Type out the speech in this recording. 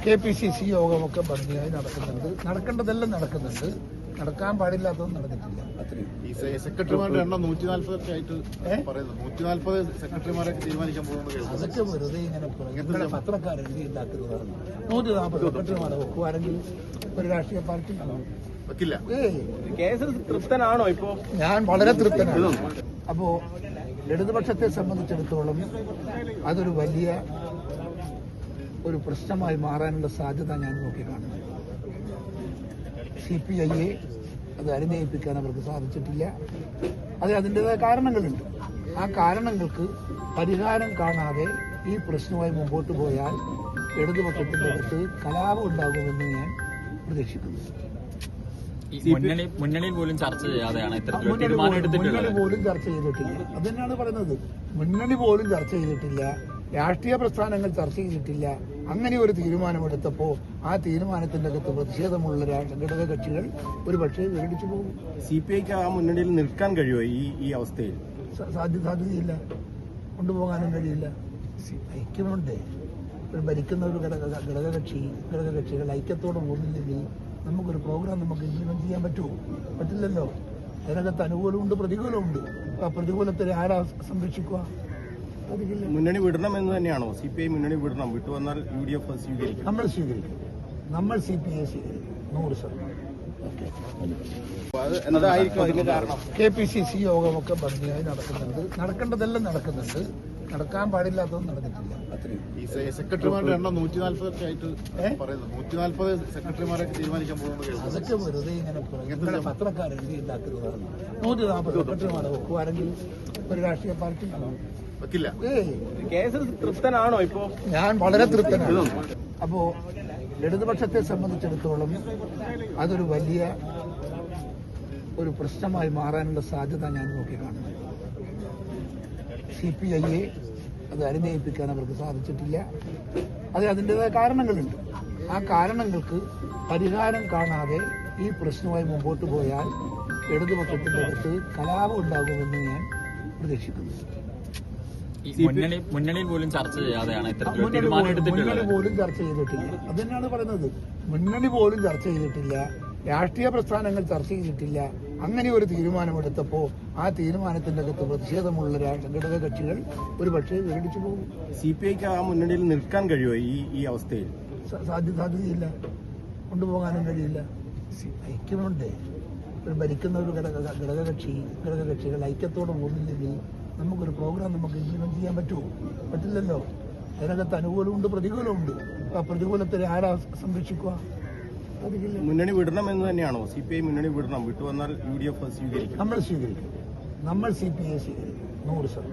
KPCC യോഗമൊക്കെ ഭംഗിയായി നടക്കുന്നുണ്ട്. നടക്കേണ്ടതെല്ലാം നടക്കുന്നുണ്ട്. നടക്കാൻ പാടില്ലാത്തതും നടന്നിട്ടില്ല. ഈ സെക്രട്ടറിമാരുടെ എണ്ണം 140 ആയിട്ട് പറയുന്നു. 140 സെക്രട്ടറിമാരെ തീരുമാനിക്കാൻ പോകുന്നത് അതൊക്കെ വെറുതെ ഇങ്ങനെ പത്രക്കാരെഴുതി ഉണ്ടാക്കുന്നതാണ്. 140 സെക്രട്ടറിമാരെ വെക്കുവാണെങ്കിൽ ഒരു രാഷ്ട്രീയ പാർട്ടി വെക്കില്ല. തൃപ്തനാണോ ഇപ്പോ? ഞാൻ വളരെ തൃപ്തനാണ്. അപ്പോ ഇടതുപക്ഷത്തെ സംബന്ധിച്ചിടത്തോളം അതൊരു വലിയ ഒരു പ്രശ്നമായി മാറാനുള്ള സാധ്യത ഞാൻ നോക്കിക്കാണുന്നു. CPIയെ അത് അനുനയിപ്പിക്കാൻ അവർക്ക് സാധിച്ചിട്ടില്ല. അതിൻ്റെതായ കാരണങ്ങളുണ്ട്. ആ കാരണങ്ങൾക്ക് പരിഹാരം കാണാതെ ഈ പ്രശ്നവുമായി മുമ്പോട്ട് പോയാൽ ഇടതുപക്ഷത്തിന്റെ അടുത്ത് കലാപം ഉണ്ടാകുമെന്ന് ഞാൻ പ്രതീക്ഷിക്കുന്നു. മുന്നണിയിൽ പോലും ചർച്ച ചെയ്യാതെയാണ് മുന്നണി പോലും ചർച്ച ചെയ്തിട്ടില്ല. അത് തന്നെയാണ് പറയുന്നത്. മുന്നണി പോലും ചർച്ച ചെയ്തിട്ടില്ല. രാഷ്ട്രീയ പ്രസ്ഥാനങ്ങൾ ചർച്ച ചെയ്തിട്ടില്ല. അങ്ങനെ ഒരു തീരുമാനമെടുത്തപ്പോൾ ആ തീരുമാനത്തിന്റെ അകത്ത് പ്രതിഷേധമുള്ള ഘടക കക്ഷികൾ ഒരു പക്ഷേ വിഘടിച്ചു പോകും. CPIക്ക് ആ മുന്നണിയിൽ നിൽക്കാൻ കഴിയുമോ ഈ അവസ്ഥയിൽ? സാധ്യതയില്ല. കൊണ്ടുപോകാനും കഴിയില്ല. ഐക്യമുണ്ട്. ഭരിക്കുന്ന ഒരു ഘടകകക്ഷികൾ ഐക്യത്തോടെ പോകുന്നില്ലെങ്കിൽ നമുക്കൊരു പ്രോഗ്രാം നമുക്ക് ഇംപ്ലിമെന്റ് ചെയ്യാൻ പറ്റില്ലല്ലോ. അതിനകത്ത് അനുകൂലമുണ്ട്, പ്രതികൂലമുണ്ട്. ആ പ്രതികൂലത്തെ ആരാ സംരക്ഷിക്കുക? മുന്നണി വിടണം എന്ന് തന്നെയാണോ? CPI മുന്നണി വിടണം, വിട്ടുവന്നാൽ UDF സ്വീകരിക്കും. നമ്മൾ സ്വീകരിക്കും. നമ്മൾ CPI സ്വീകരിക്കും 100%. KPCC യോഗമൊക്കെ ഭംഗിയായി നടക്കുന്നുണ്ട്. നടക്കേണ്ടതെല്ലാം നടക്കുന്നുണ്ട്. നടക്കാൻ പാടില്ലാത്തതും നടന്നിട്ടില്ല. ഈ സെക്രട്ടറിമാരുടെ എണ്ണം 140 ആയിട്ട് പറയുന്നു. 140 സെക്രട്ടറിമാരെ തീരുമാനിക്കാൻ പോകുന്നത് അതൊക്കെ വെറുതെ ഇങ്ങനെ പത്രക്കാരെഴുതി ഉണ്ടാക്കുന്നതാണ്. 140 സെക്രട്ടറിമാരെ വെക്കുവാണെങ്കിൽ ഒരു രാഷ്ട്രീയ പാർട്ടി വെക്കില്ല. തൃപ്തനാണോ ഇപ്പോ? ഞാൻ വളരെ തൃപ്തനാണ്. അപ്പോ ഇടതുപക്ഷത്തെ സംബന്ധിച്ചിടത്തോളം അതൊരു വലിയ ഒരു പ്രശ്നമായി മാറാനുള്ള സാധ്യത ഞാൻ നോക്കിക്കാണുന്നു. CPIയെ അത് അനുനയിപ്പിക്കാൻ അവർക്ക് സാധിച്ചിട്ടില്ല. അതിൻ്റെതായ കാരണങ്ങളുണ്ട്. ആ കാരണങ്ങൾക്ക് പരിഹാരം കാണാതെ ഈ പ്രശ്നവുമായി മുമ്പോട്ട് പോയാൽ ഇടതുപക്ഷത്തിന്റെ അടുത്ത് കലാപം ഉണ്ടാകുമെന്ന് ഞാൻ പ്രതീക്ഷിക്കുന്നു. മുന്നണിയിൽ പോലും ചർച്ച ചെയ്യാതെയാണ് മുന്നണി പോലും ചർച്ച ചെയ്തിട്ടില്ല. അത് തന്നെയാണ് പറയുന്നത്. മുന്നണി പോലും ചർച്ച ചെയ്തിട്ടില്ല. രാഷ്ട്രീയ പ്രസ്ഥാനങ്ങൾ ചർച്ച ചെയ്തിട്ടില്ല. അങ്ങനെ ഒരു തീരുമാനമെടുത്തപ്പോൾ ആ തീരുമാനത്തിന്റെ അകത്ത് പ്രതിഷേധമുള്ള ഘടക കക്ഷികൾ ഒരു പക്ഷേ വിഘടിച്ചു പോകും. CPIക്ക് ആ മുന്നണിയിൽ നിൽക്കാൻ കഴിയുമോ ഈ അവസ്ഥയിൽ? സാധ്യതയില്ല. കൊണ്ടുപോകാനും കഴിയില്ല. ഐക്യമുണ്ട്. ഭരിക്കുന്ന ഒരു ഘടകകക്ഷികൾ ഐക്യത്തോടെ പോകുന്നില്ലെങ്കിൽ നമുക്കൊരു പ്രോഗ്രാം നമുക്ക് ഇംപ്ലിമെന്റ് ചെയ്യാൻ പറ്റില്ലല്ലോ. അതിനകത്ത് അനുകൂലമുണ്ട്, പ്രതികൂലമുണ്ട്. ആ പ്രതികൂലത്തെ ആരാ സംരക്ഷിക്കുക? മുന്നണി വിടണം എന്ന് തന്നെയാണോ? CPI മുന്നണി വിടണം, വിട്ടുവന്നാൽ UDF സ്വീകരിക്കും. നമ്മൾ സ്വീകരിക്കും. നമ്മൾ CPI സ്വീകരിക്കും 100%.